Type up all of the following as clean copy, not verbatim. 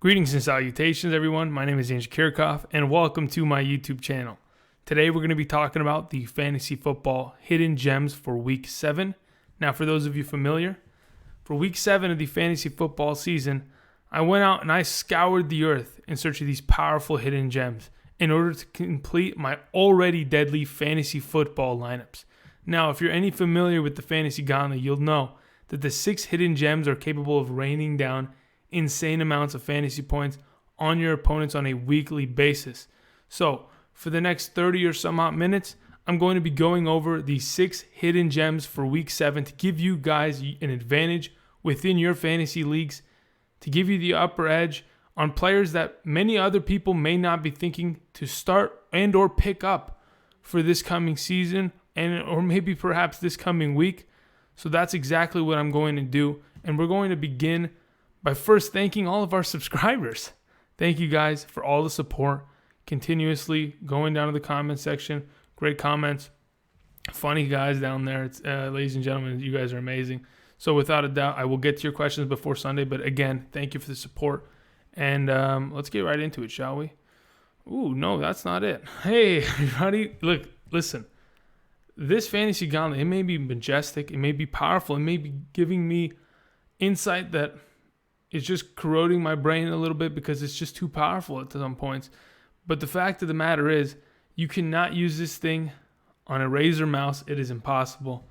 Greetings and salutations, everyone. My name is Jermaine Kearse, and welcome to my YouTube channel. Today, we're going to be talking about the fantasy football hidden gems for Week 7. Now, for those of you familiar, for Week 7 of the fantasy football season, I went out and I scoured the earth in search of these powerful hidden gems in order to complete my already deadly fantasy football lineups. Now, if you're any familiar with the Fantasy Gauntlet, you'll know that the 6 hidden gems are capable of raining down insane amounts of fantasy points on your opponents on a weekly basis. So, for the next 30 or some odd minutes, I'm going to be going over the 6 hidden gems for Week 7 to give you guys an advantage within your fantasy leagues, to give you the upper edge on players that many other people may not be thinking to start and or pick up for this coming season or maybe perhaps this coming week. So that's exactly what I'm going to do. And we're going to begin by first thanking all of our subscribers. Thank you guys for all the support, continuously going down to the comment section. Great comments. Funny guys down there. It's, ladies and gentlemen, you guys are amazing. So without a doubt, I will get to your questions before Sunday. But again, thank you for the support. And let's get right into it, shall we? Ooh, no, that's not it. Hey, everybody. Look, listen. This fantasy gauntlet, it may be majestic. It may be powerful. It may be giving me insight that it's just corroding my brain a little bit because it's just too powerful at some points. But the fact of the matter is, you cannot use this thing on a razor mouse. It is impossible.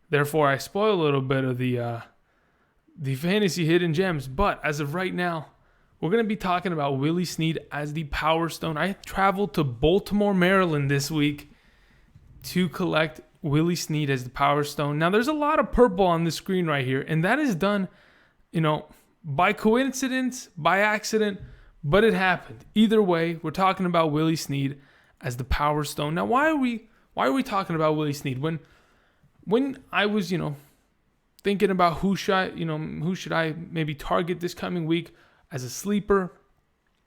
Therefore, I spoil a little bit of the fantasy hidden gems. But as of right now, we're going to be talking about Willie Snead as the Power Stone. I traveled to Baltimore, Maryland this week to collect Willie Snead as the Power Stone. Now, there's a lot of purple on the screen right here, and that is done, by coincidence, by accident, but it happened. Either way, we're talking about Willie Snead as the Power Stone. Now, why are we talking about Willie Snead? When I was, thinking about who should I maybe target this coming week as a sleeper,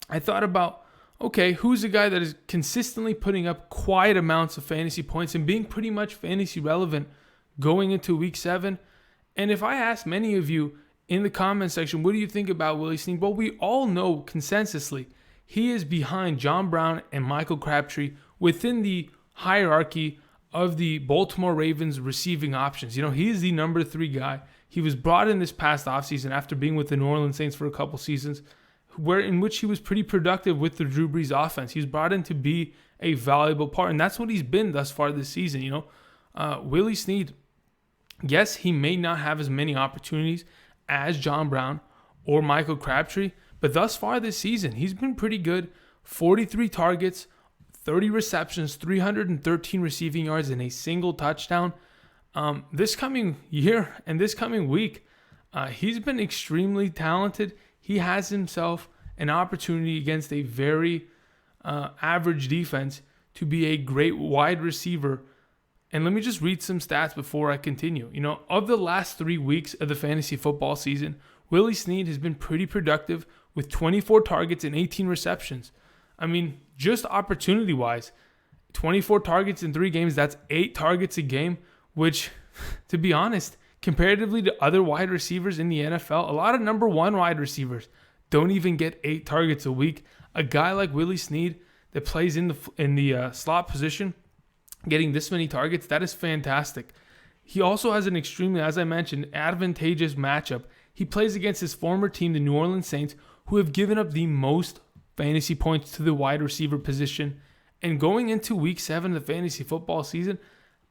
I thought about, okay, who's a guy that is consistently putting up quiet amounts of fantasy points and being pretty much fantasy relevant going into Week 7? And if I ask many of you in the comment section, what do you think about Willie Snead? Well, we all know consensusly he is behind John Brown and Michael Crabtree within the hierarchy of the Baltimore Ravens receiving options. He is the number 3 guy. He was brought in this past offseason after being with the New Orleans Saints for a couple seasons, in which he was pretty productive with the Drew Brees offense. He's brought in to be a valuable part, and that's what he's been thus far this season. Willie Snead, yes, he may not have as many opportunities as John Brown or Michael Crabtree, but thus far this season, he's been pretty good. 43 targets, 30 receptions, 313 receiving yards, and a single touchdown. This coming year and this coming week, he's been extremely talented. He has himself an opportunity against a very average defense to be a great wide receiver. And let me just read some stats before I continue. Of the last 3 weeks of the fantasy football season, Willie Snead has been pretty productive with 24 targets and 18 receptions. I mean, just opportunity-wise, 24 targets in 3 games, that's 8 targets a game, which, to be honest, comparatively to other wide receivers in the NFL, a lot of number 1 wide receivers don't even get 8 targets a week. A guy like Willie Snead that plays in the slot position, getting this many targets, that is fantastic. He also has an extremely, as I mentioned, advantageous matchup. He plays against his former team, the New Orleans Saints, who have given up the most fantasy points to the wide receiver position. And going into Week 7 of the fantasy football season,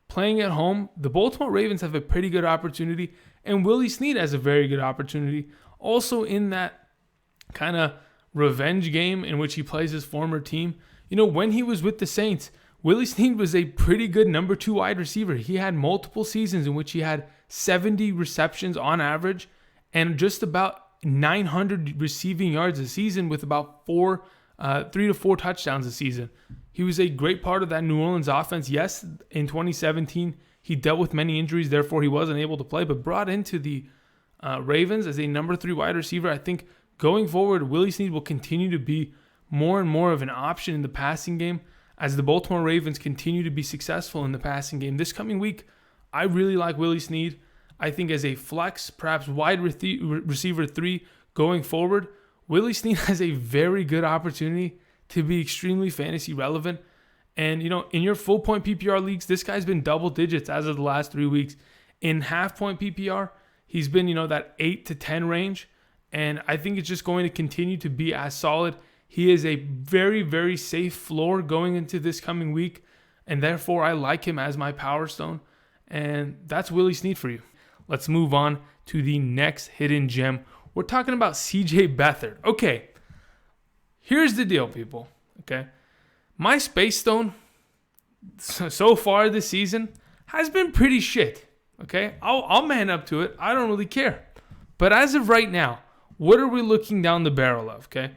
playing at home, the Baltimore Ravens have a pretty good opportunity, and Willie Snead has a very good opportunity. Also in that kind of revenge game in which he plays his former team, when he was with the Saints, Willie Snead was a pretty good number 2 wide receiver. He had multiple seasons in which he had 70 receptions on average and just about 900 receiving yards a season with about 3 to 4 touchdowns a season. He was a great part of that New Orleans offense. Yes, in 2017, he dealt with many injuries, therefore he wasn't able to play, but brought into the Ravens as a number 3 wide receiver. I think going forward, Willie Snead will continue to be more and more of an option in the passing game as the Baltimore Ravens continue to be successful in the passing game. This coming week, I really like Willie Snead. I think as a flex, perhaps wide receiver 3 going forward, Willie Snead has a very good opportunity to be extremely fantasy relevant. And, in your full point PPR leagues, this guy's been double digits as of the last 3 weeks. In half point PPR, he's been, that 8 to 10 range. And I think it's just going to continue to be as solid. He is a very, very safe floor going into this coming week. And therefore, I like him as my Power Stone. And that's Willie Snead for you. Let's move on to the next hidden gem. We're talking about CJ Beathard. Okay, here's the deal, people. Okay, my Space Stone so far this season has been pretty shit. Okay, I'll man up to it. I don't really care. But as of right now, what are we looking down the barrel of? Okay,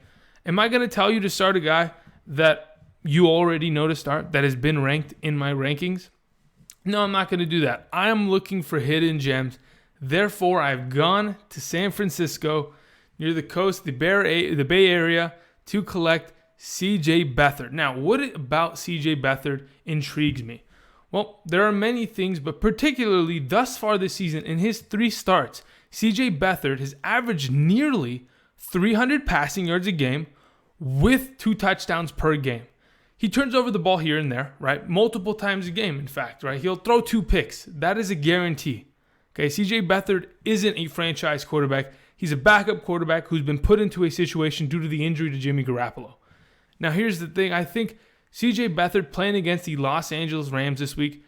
am I going to tell you to start a guy that you already know to start that has been ranked in my rankings? No, I'm not going to do that. I am looking for hidden gems. Therefore, I've gone to San Francisco, near the coast, the Bay Area, to collect CJ Beathard. Now, what about CJ Beathard intrigues me? Well, there are many things, but particularly thus far this season, in his 3 starts, CJ Beathard has averaged nearly 300 passing yards a game with 2 touchdowns per game. He turns over the ball here and there, right? Multiple times a game, in fact, right? He'll throw 2 picks. That is a guarantee. Okay, CJ Beathard isn't a franchise quarterback. He's a backup quarterback who's been put into a situation due to the injury to Jimmy Garoppolo. Now, here's the thing. I think CJ Beathard playing against the Los Angeles Rams this week,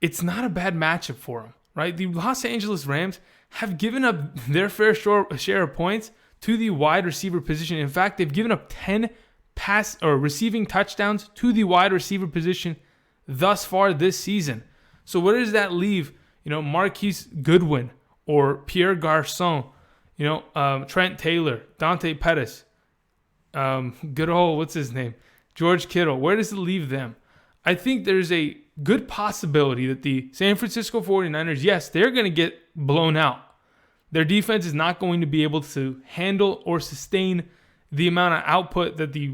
it's not a bad matchup for him, right? The Los Angeles Rams have given up their fair share of points to the wide receiver position. In fact, they've given up 10 pass or receiving touchdowns to the wide receiver position thus far this season. So where does that leave, Marquise Goodwin or Pierre Garçon, Trent Taylor, Dante Pettis, good old, what's his name? George Kittle. Where does it leave them? I think there's a good possibility that the San Francisco 49ers, yes, they're going to get blown out. Their defense is not going to be able to handle or sustain the amount of output that the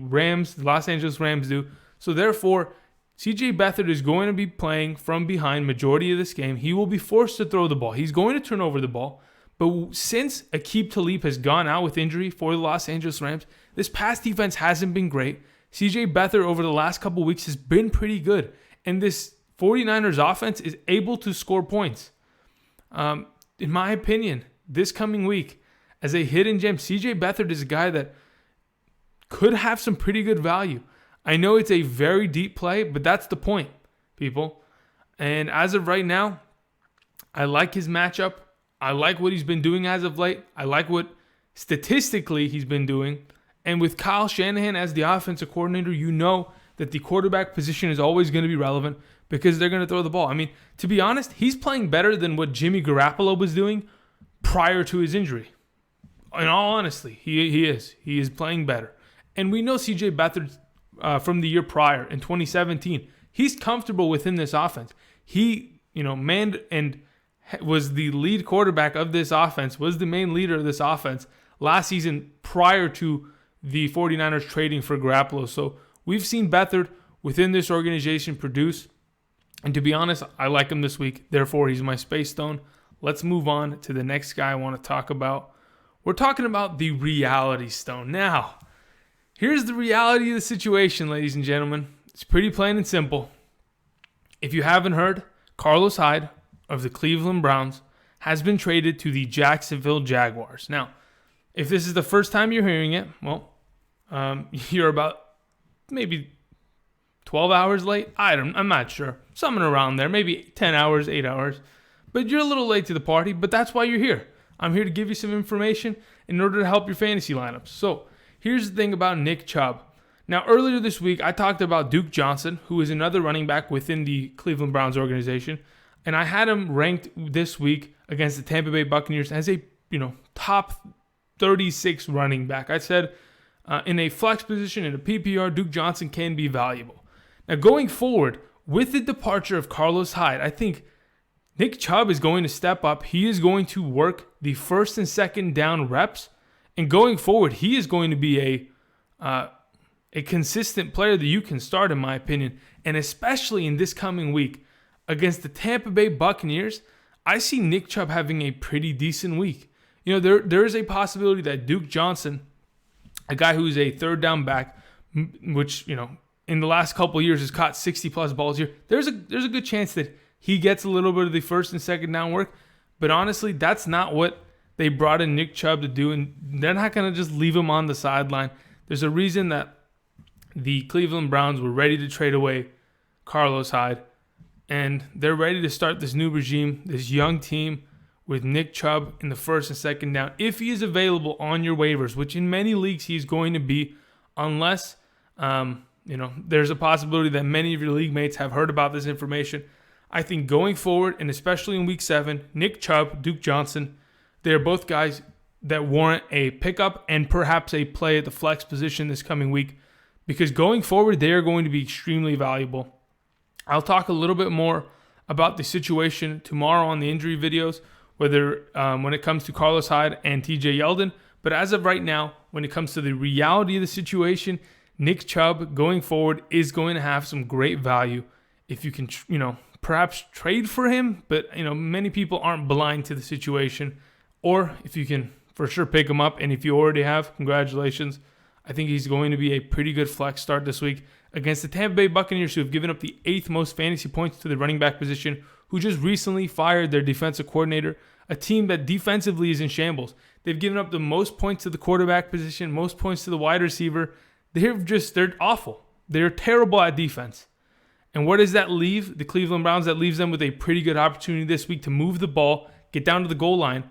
Los Angeles Rams do. So therefore, CJ Beathard is going to be playing from behind majority of this game. He will be forced to throw the ball. He's going to turn over the ball. But since Aqib Talib has gone out with injury for the Los Angeles Rams, this pass defense hasn't been great. CJ Beathard over the last couple weeks has been pretty good. And this 49ers offense is able to score points. In my opinion, this coming week, as a hidden gem, CJ Beathard is a guy that could have some pretty good value. I know it's a very deep play, but that's the point, people. And as of right now, I like his matchup. I like what he's been doing as of late. I like what statistically he's been doing. And with Kyle Shanahan as the offensive coordinator, you know that the quarterback position is always going to be relevant because they're going to throw the ball. I mean, to be honest, he's playing better than what Jimmy Garoppolo was doing prior to his injury. In all honesty, he is. He is playing better. And we know CJ Beathard from the year prior in 2017. He's comfortable within this offense. He, manned and was the lead quarterback of this offense, was the main leader of this offense last season prior to the 49ers trading for Garoppolo. So we've seen Beathard within this organization produce. And to be honest, I like him this week. Therefore, he's my Space Stone. Let's move on to the next guy I want to talk about. We're talking about the Reality Stone. Now, here's the reality of the situation, ladies and gentlemen. It's pretty plain and simple. If you haven't heard, Carlos Hyde of the Cleveland Browns has been traded to the Jacksonville Jaguars. Now, if this is the first time you're hearing it, well, you're about maybe 12 hours late. I'm not sure. Something around there. Maybe 10 hours, 8 hours. But you're a little late to the party, but that's why you're here. I'm here to give you some information in order to help your fantasy lineups. So, here's the thing about Nick Chubb. Now, earlier this week, I talked about Duke Johnson, who is another running back within the Cleveland Browns organization. And I had him ranked this week against the Tampa Bay Buccaneers as a, top 36 running back. I said in a flex position, in a PPR, Duke Johnson can be valuable. Now, going forward, with the departure of Carlos Hyde, I think Nick Chubb is going to step up. He is going to work the first and second down reps. And going forward, he is going to be a consistent player that you can start, in my opinion. And especially in this coming week against the Tampa Bay Buccaneers, I see Nick Chubb having a pretty decent week. There is a possibility that Duke Johnson a guy who's a third down back, which, in the last couple of years has caught 60-plus balls here. There's a good chance that he gets a little bit of the first and second down work. But honestly, that's not what they brought in Nick Chubb to do, and they're not going to just leave him on the sideline. There's a reason that the Cleveland Browns were ready to trade away Carlos Hyde, and they're ready to start this new regime, this young team with Nick Chubb in the first and second down. If he is available on your waivers, which in many leagues he's going to be, unless there's a possibility that many of your league mates have heard about this information. I think going forward, and especially in Week 7, Nick Chubb, Duke Johnson, they're both guys that warrant a pickup and perhaps a play at the flex position this coming week, because going forward, they are going to be extremely valuable. I'll talk a little bit more about the situation tomorrow on the injury videos, whether when it comes to Carlos Hyde and TJ Yeldon. But as of right now, when it comes to the reality of the situation, Nick Chubb going forward is going to have some great value if you can, perhaps trade for him. But, many people aren't blind to the situation. Or if you can for sure pick him up. And if you already have, congratulations. I think he's going to be a pretty good flex start this week against the Tampa Bay Buccaneers, who have given up the 8th most fantasy points to the running back position, who just recently fired their defensive coordinator, a team that defensively is in shambles. They've given up the most points to the quarterback position, most points to the wide receiver. They're awful. They're terrible at defense. And where does that leave the Cleveland Browns? That leaves them with a pretty good opportunity this week to move the ball, get down to the goal line.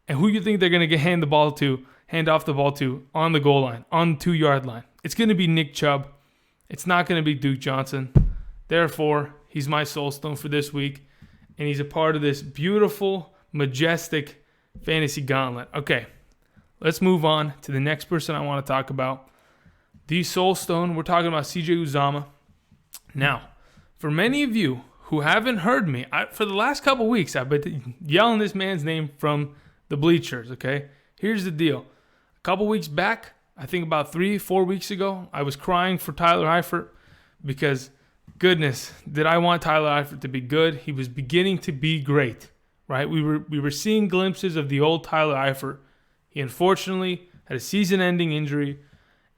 And who do you think they're going to hand off the ball to on the goal line, on the 2-yard line? It's going to be Nick Chubb. It's not going to be Duke Johnson. Therefore, he's my soul stone for this week. And he's a part of this beautiful, majestic fantasy gauntlet. Okay, let's move on to the next person I want to talk about. The soul stone, we're talking about CJ Uzomah. Now, for many of you who haven't heard me, for the last couple weeks, I've been yelling this man's name from the bleachers, okay? Here's the deal. A couple weeks back, I think about 3-4 weeks ago, I was crying for Tyler Eifert because, goodness, did I want Tyler Eifert to be good? He was beginning to be great, right? We were seeing glimpses of the old Tyler Eifert. He unfortunately had a season-ending injury,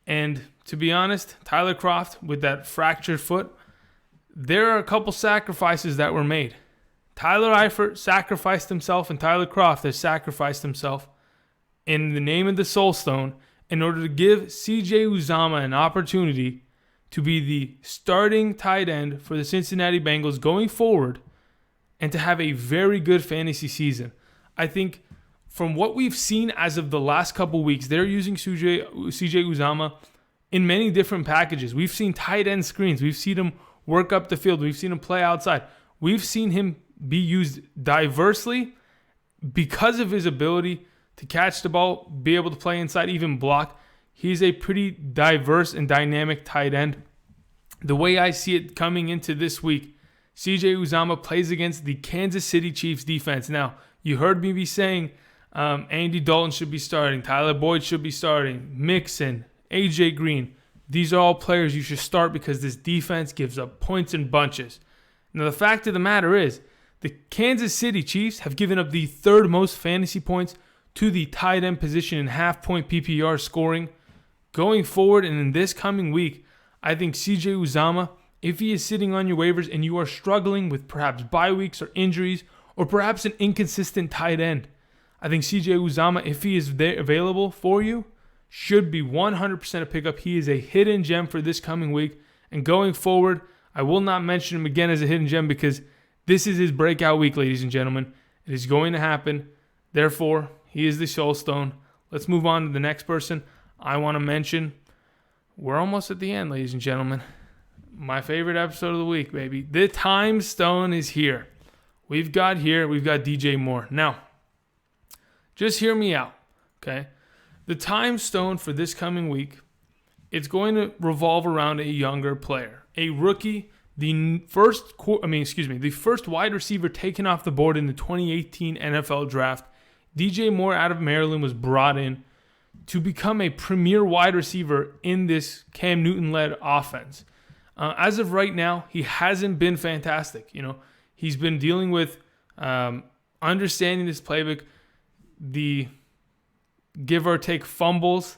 and to be honest, Tyler Kroft, with that fractured foot, there are a couple sacrifices that were made. Tyler Eifert sacrificed himself, and Tyler Kroft has sacrificed himself in the name of the Soul Stone in order to give CJ Uzomah an opportunity to be the starting tight end for the Cincinnati Bengals going forward and to have a very good fantasy season. I think from what we've seen as of the last couple weeks, they're using CJ Uzomah in many different packages. We've seen tight end screens. We've seen him work up the field. We've seen him play outside. We've seen him be used diversely because of his ability to catch the ball, be able to play inside, even block. He's a pretty diverse and dynamic tight end. The way I see it coming into this week, CJ Uzomah plays against the Kansas City Chiefs defense. Now, you heard me be saying Andy Dalton should be starting, Tyler Boyd should be starting, Mixon, AJ Green. These are all players you should start because this defense gives up points in bunches. Now, the fact of the matter is, the Kansas City Chiefs have given up the 3rd most fantasy points to the tight end position in half-point PPR scoring. Going forward and in this coming week, I think CJ Uzomah, if he is sitting on your waivers and you are struggling with perhaps bye weeks or injuries or perhaps an inconsistent tight end, I think CJ Uzomah, if he is there available for you, should be 100% a pickup. He is a hidden gem for this coming week. And going forward, I will not mention him again as a hidden gem because this is his breakout week, ladies and gentlemen. It is going to happen. Therefore, he is the soul stone. Let's move on to the next person I want to mention. We're almost at the end, ladies and gentlemen. My favorite episode of the week, baby. The time stone is here. We've got DJ Moore. Now, just hear me out, okay? The time stone for this coming week, it's going to revolve around a younger player, a rookie, the first wide receiver taken off the board in the 2018 NFL Draft. DJ Moore out of Maryland was brought in to become a premier wide receiver in this Cam Newton-led offense. As of right now, he hasn't been fantastic. He's been dealing with understanding this playbook, the give or take fumbles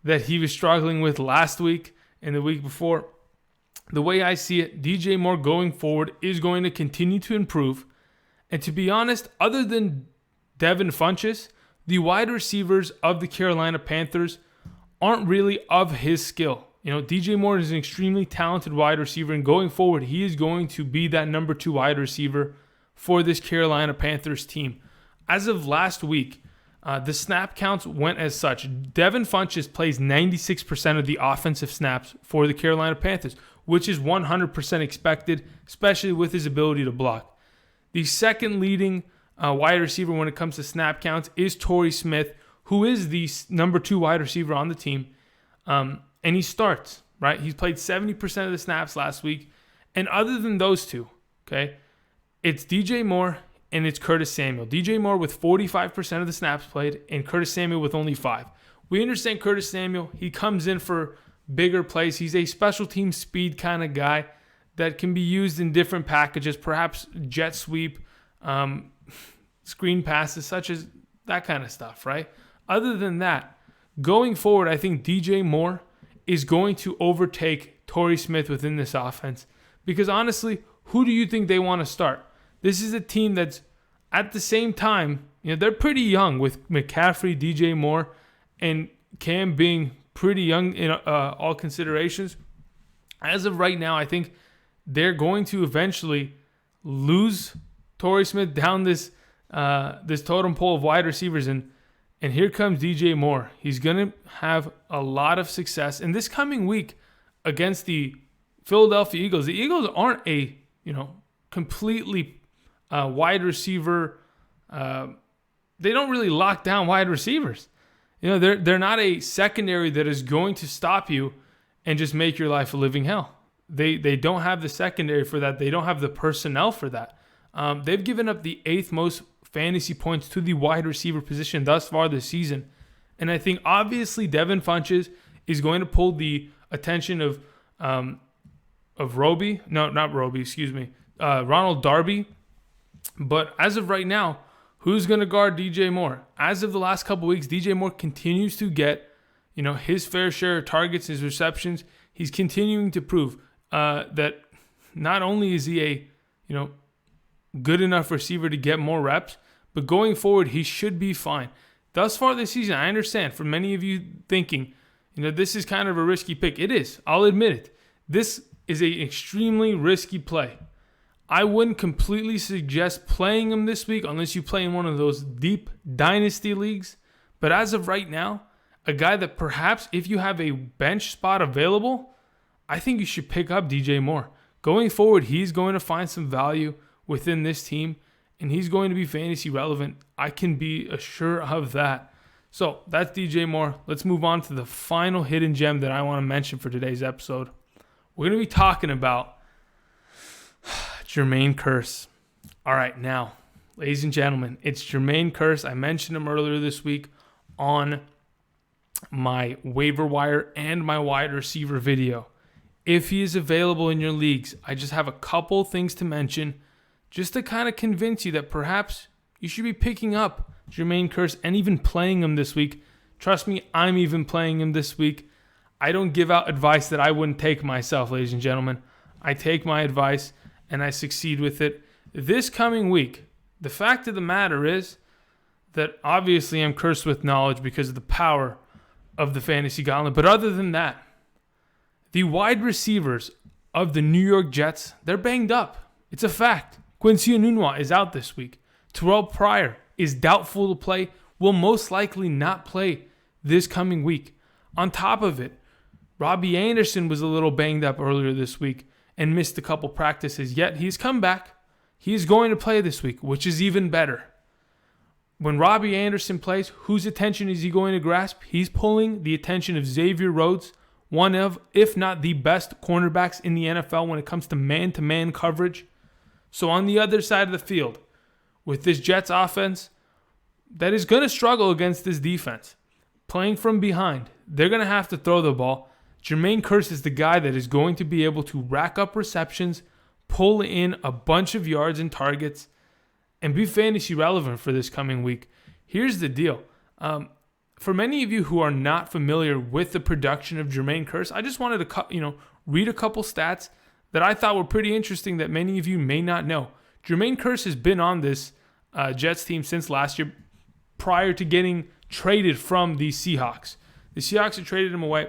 that he was struggling with last week and the week before. The way I see it, DJ Moore going forward is going to continue to improve. And to be honest, other than Devin Funchess, the wide receivers of the Carolina Panthers aren't really of his skill. DJ Moore is an extremely talented wide receiver, and going forward, he is going to be that number 2 wide receiver for this Carolina Panthers team. As of last week, the snap counts went as such. Devin Funchess plays 96% of the offensive snaps for the Carolina Panthers, which is 100% expected, especially with his ability to block. The second leading wide receiver when it comes to snap counts is Torrey Smith, who is the number 2 wide receiver on the team. And he starts, right? He's played 70% of the snaps last week. And other than those two, okay, it's DJ Moore and it's Curtis Samuel. DJ Moore with 45% of the snaps played and Curtis Samuel with only 5. We understand Curtis Samuel. He comes in for bigger plays. He's a special team speed kind of guy that can be used in different packages, perhaps jet sweep, screen passes, such as that kind of stuff, right? Other than that, going forward, I think DJ Moore is going to overtake Torrey Smith within this offense. Because honestly, who do you think they want to start? This is a team that's at the same time, they're pretty young with McCaffrey, DJ Moore, and Cam being pretty young in all considerations. As of right now, I think they're going to eventually lose Torrey Smith down this totem pole of wide receivers, and here comes DJ Moore. He's going to have a lot of success. And this coming week against the Philadelphia Eagles, the Eagles aren't a completely wide receiver. They don't really lock down wide receivers. They're not a secondary that is going to stop you and just make your life a living hell. They don't have the secondary for that. They don't have the personnel for that. They've given up the 8th most fantasy points to the wide receiver position thus far this season. And I think obviously Devin Funchess is going to pull the attention of Ronald Darby. But as of right now, who's going to guard DJ Moore? As of the last couple weeks, DJ Moore continues to get, his fair share of targets, his receptions. He's continuing to prove that not only is he a, good enough receiver to get more reps, but going forward, he should be fine. Thus far this season, I understand for many of you thinking, this is kind of a risky pick. It is. I'll admit it. This is an extremely risky play. I wouldn't completely suggest playing him this week unless you play in one of those deep dynasty leagues. But as of right now, a guy that perhaps if you have a bench spot available, I think you should pick up DJ Moore. Going forward, he's going to find some value within this team, and he's going to be fantasy relevant. I can be assured of that. So that's DJ Moore. Let's move on to the final hidden gem that I want to mention for today's episode. We're going to be talking about Jermaine Kearse. All right, now, ladies and gentlemen, it's Jermaine Kearse. I mentioned him earlier this week on my waiver wire and my wide receiver video. If he is available in your leagues, I just have a couple things to mention just to kind of convince you that perhaps you should be picking up Jermaine Kearse and even playing him this week. Trust me, I'm even playing him this week. I don't give out advice that I wouldn't take myself, ladies and gentlemen. I take my advice and I succeed with it. This coming week, the fact of the matter is that obviously I'm cursed with knowledge because of the power of the Fantasy Gauntlet. But other than that, the wide receivers of the New York Jets, they're banged up. It's a fact. Quincy Enunwa is out this week. Terrell Pryor is doubtful to play, will most likely not play this coming week. On top of it, Robbie Anderson was a little banged up earlier this week and missed a couple practices, yet he's come back. He is going to play this week, which is even better. When Robbie Anderson plays, whose attention is he going to grasp? He's pulling the attention of Xavier Rhodes, one of, if not the best cornerbacks in the NFL when it comes to man-to-man coverage. So on the other side of the field, with this Jets offense that is going to struggle against this defense, playing from behind, they're going to have to throw the ball. Jermaine Kearse is the guy that is going to be able to rack up receptions, pull in a bunch of yards and targets, and be fantasy relevant for this coming week. Here's the deal. for many of you who are not familiar with the production of Jermaine Kearse, I just wanted to read a couple stats that I thought were pretty interesting that many of you may not know. Jermaine Kearse has been on this Jets team since last year, prior to getting traded from the Seahawks. The Seahawks had traded him away,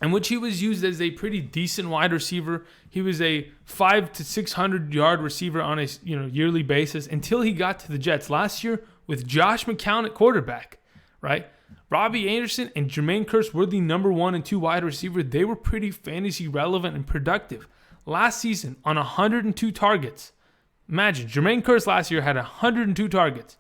in which he was used as a pretty decent wide receiver. He was a 500 to 600 yard receiver on a yearly basis until he got to the Jets last year with Josh McCown at quarterback, right? Robbie Anderson and Jermaine Kearse were the number 1 and 2 wide receiver. They were pretty fantasy relevant and productive. Last season, on 102 targets, imagine, Jermaine Kearse last year had 102 targets.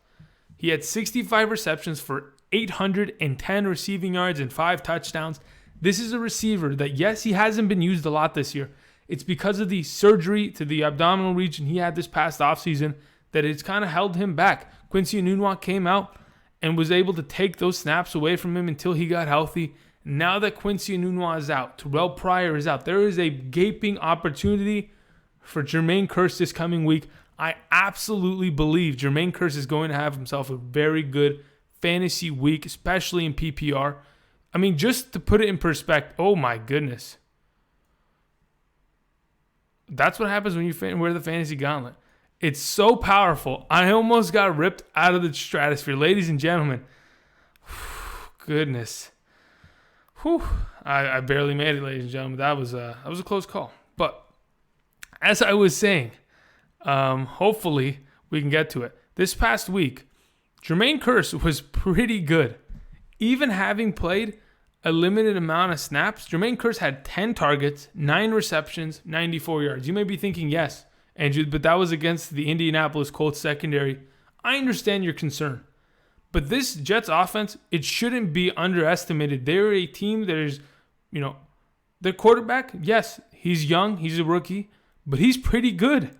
He had 65 receptions for 810 receiving yards and 5 touchdowns. This is a receiver that, yes, he hasn't been used a lot this year. It's because of the surgery to the abdominal region he had this past offseason that it's kind of held him back. Quincy Enunwa came out and was able to take those snaps away from him until he got healthy. Now that Quincy Enunwa is out, Terrell Pryor is out, there is a gaping opportunity for Jermaine Kearse this coming week. I absolutely believe Jermaine Kearse is going to have himself a very good fantasy week, especially in PPR. I mean, just to put it in perspective, oh my goodness. That's what happens when you wear the Fantasy Gauntlet. It's so powerful. I almost got ripped out of the stratosphere. Ladies and gentlemen, goodness. Whew. I barely made it, ladies and gentlemen. That was a close call. But as I was saying, hopefully we can get to it. This past week, Jermaine Kearse was pretty good. Even having played a limited amount of snaps, Jermaine Kearse had 10 targets, 9 receptions, 94 yards. You may be thinking, yes, Andrew, but that was against the Indianapolis Colts secondary. I understand your concern. But this Jets offense, it shouldn't be underestimated. They're a team that is, their quarterback, yes, he's young, he's a rookie, but he's pretty good.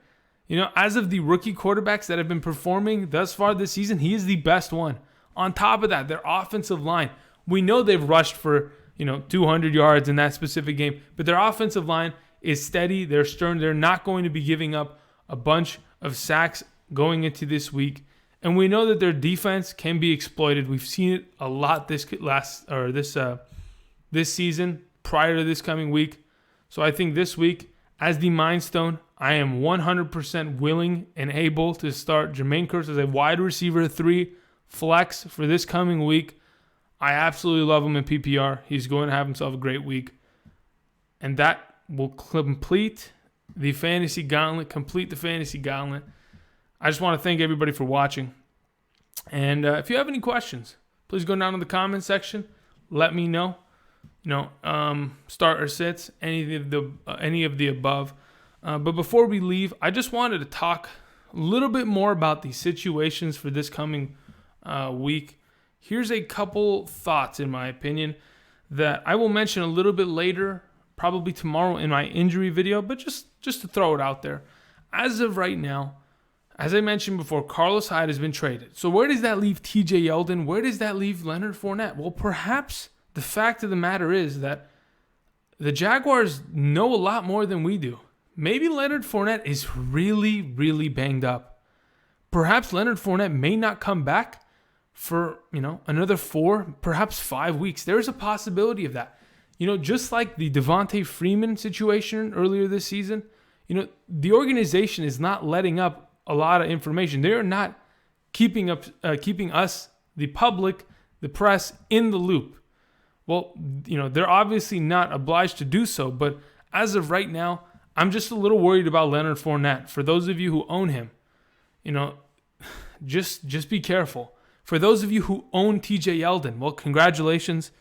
As of the rookie quarterbacks that have been performing thus far this season, he is the best one. On top of that, their offensive line, we know they've rushed for, 200 yards in that specific game, but their offensive line is steady. They're stern. They're not going to be giving up a bunch of sacks going into this week. And we know that their defense can be exploited. We've seen it a lot this season prior to this coming week. So I think this week, as the Mind Stone, I am 100% willing and able to start Jermaine Kearse as a wide receiver 3 flex for this coming week. I absolutely love him in PPR. He's going to have himself a great week. And that will complete the Fantasy Gauntlet, I just want to thank everybody for watching. And if you have any questions, please go down in the comment section. Let me know. Start or sits, any of the above. But before we leave, I just wanted to talk a little bit more about the situations for this coming week. Here's a couple thoughts, in my opinion, that I will mention a little bit later, probably tomorrow in my injury video, but just to throw it out there. As of right now, as I mentioned before, Carlos Hyde has been traded. So where does that leave TJ Yeldon? Where does that leave Leonard Fournette? Well, perhaps the fact of the matter is that the Jaguars know a lot more than we do. Maybe Leonard Fournette is really, really banged up. Perhaps Leonard Fournette may not come back for, another 4, perhaps 5 weeks. There's a possibility of that. Just like the Devontae Freeman situation earlier this season, the organization is not letting up a lot of information. They are not keeping us, the public, the press, in the loop. Well, they're obviously not obliged to do so, but as of right now, I'm just a little worried about Leonard Fournette. For those of you who own him, just be careful. For those of you who own TJ Yeldon, well, congratulations.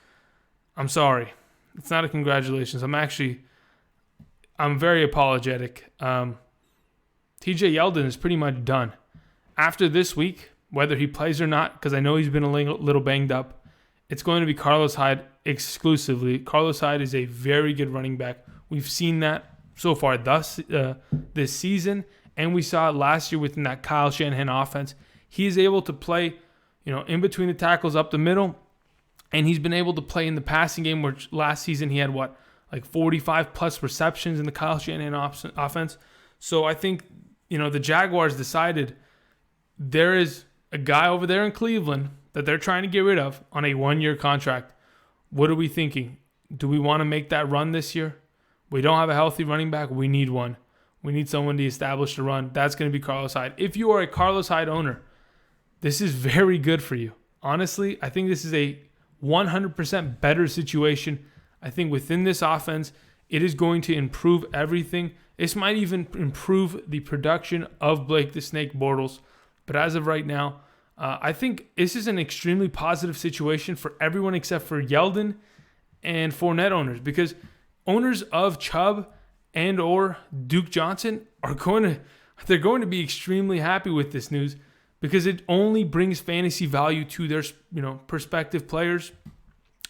I'm sorry. It's not a congratulations. I'm very apologetic. TJ Yeldon is pretty much done. After this week, whether he plays or not, because I know he's been a little banged up, it's going to be Carlos Hyde exclusively. Carlos Hyde is a very good running back. We've seen that so far this season, and we saw it last year within that Kyle Shanahan offense. He is able to play, in between the tackles up the middle, and he's been able to play in the passing game, which last season he had 45 plus receptions in the Kyle Shanahan offense. So I think, the Jaguars decided there is a guy over there in Cleveland that they're trying to get rid of on a 1-year contract. What are we thinking? Do we want to make that run this year? We don't have a healthy running back. We need one. We need someone to establish the run. That's going to be Carlos Hyde. If you are a Carlos Hyde owner, this is very good for you. Honestly, I think this is a 100% better situation. I think within this offense, it is going to improve everything. This might even improve the production of Blake the Snake Bortles. But as of right now, I think this is an extremely positive situation for everyone except for Yeldon and Fournette owners, because owners of Chubb and or Duke Johnson are going to be extremely happy with this news, because it only brings fantasy value to their prospective players.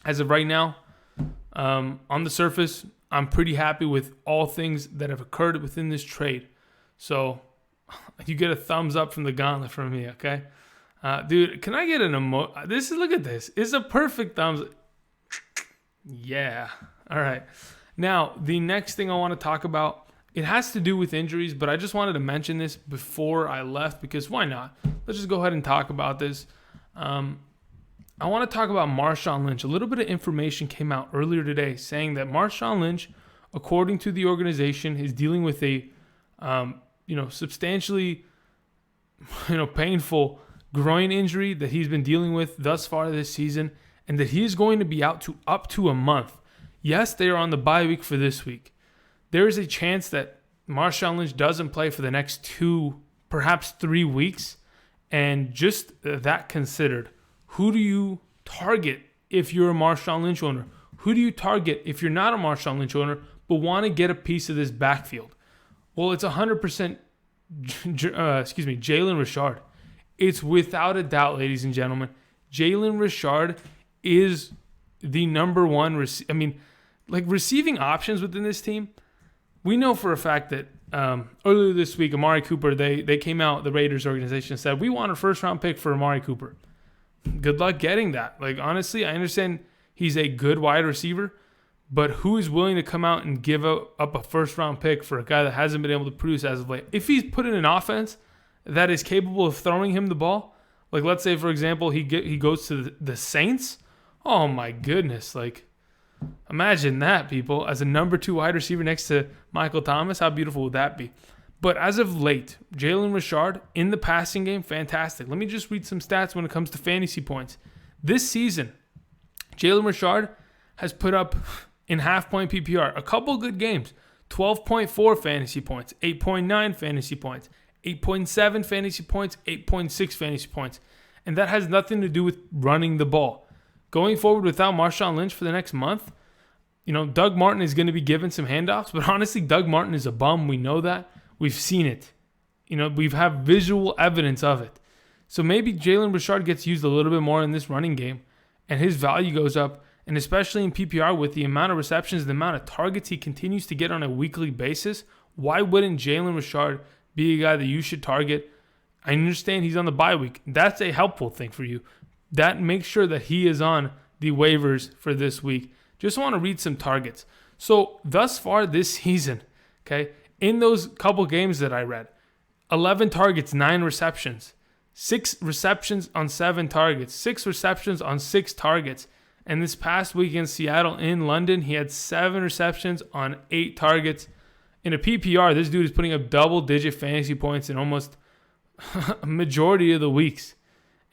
As of right now, on the surface, I'm pretty happy with all things that have occurred within this trade. So you get a thumbs up from the gauntlet from me, okay? Dude, can I get an look at this. It's a perfect thumbs. Yeah. All right. Now, the next thing I want to talk about, it has to do with injuries, but I just wanted to mention this before I left, because why not? Let's just go ahead and talk about this. I want to talk about Marshawn Lynch. A little bit of information came out earlier today saying that Marshawn Lynch, according to the organization, is dealing with a substantially painful groin injury that he's been dealing with thus far this season, and that he is going to be out to up to a month. Yes, they are on the bye week for this week. There is a chance that Marshawn Lynch doesn't play for the next 2, perhaps 3 weeks. And just that considered, who do you target if you're a Marshawn Lynch owner? Who do you target if you're not a Marshawn Lynch owner but want to get a piece of this backfield? Well, it's 100% Jalen Richard. It's without a doubt, ladies and gentlemen, Jalen Richard is the number one. Receiving options within this team. We know for a fact that earlier this week, Amari Cooper, they came out, the Raiders organization said, we want a first-round pick for Amari Cooper. Good luck getting that. Honestly, I understand he's a good wide receiver, but who is willing to come out and give up a first-round pick for a guy that hasn't been able to produce as of late? If he's put in an offense that is capable of throwing him the ball, let's say, for example, he goes to the Saints, oh my goodness, imagine that, people, as a number 2 wide receiver next to Michael Thomas. How beautiful would that be? But as of late, Jalen Richard in the passing game, fantastic. Let me just read some stats when it comes to fantasy points. This season, Jalen Richard has put up in half-point PPR a couple good games. 12.4 fantasy points, 8.9 fantasy points, 8.7 fantasy points, 8.6 fantasy points. And that has nothing to do with running the ball. Going forward without Marshawn Lynch for the next month, Doug Martin is going to be given some handoffs, but honestly, Doug Martin is a bum. We know that. We've seen it. We've had visual evidence of it. So maybe Jalen Richard gets used a little bit more in this running game, and his value goes up, and especially in PPR with the amount of receptions, the amount of targets he continues to get on a weekly basis, why wouldn't Jalen Richard be a guy that you should target? I understand he's on the bye week. That's a helpful thing for you. That makes sure that he is on the waivers for this week. Just want to read some targets. So thus far this season, okay, in those couple games that I read, 11 targets, 9 receptions, 6 receptions on 7 targets, 6 receptions on 6 targets. And this past week in Seattle, in London, he had 7 receptions on 8 targets. In a PPR, this dude is putting up double-digit fantasy points in almost a majority of the weeks.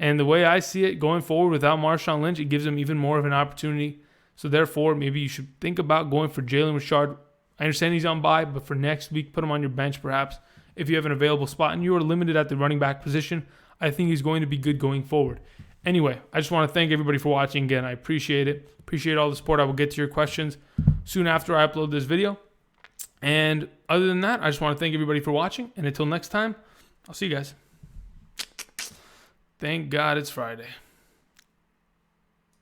And the way I see it, going forward without Marshawn Lynch, it gives him even more of an opportunity. So therefore, maybe you should think about going for Jalen Richard. I understand he's on bye, but for next week, put him on your bench perhaps if you have an available spot and you are limited at the running back position. I think he's going to be good going forward. Anyway, I just want to thank everybody for watching again. I appreciate it. Appreciate all the support. I will get to your questions soon after I upload this video. And other than that, I just want to thank everybody for watching. And until next time, I'll see you guys. Thank God it's Friday.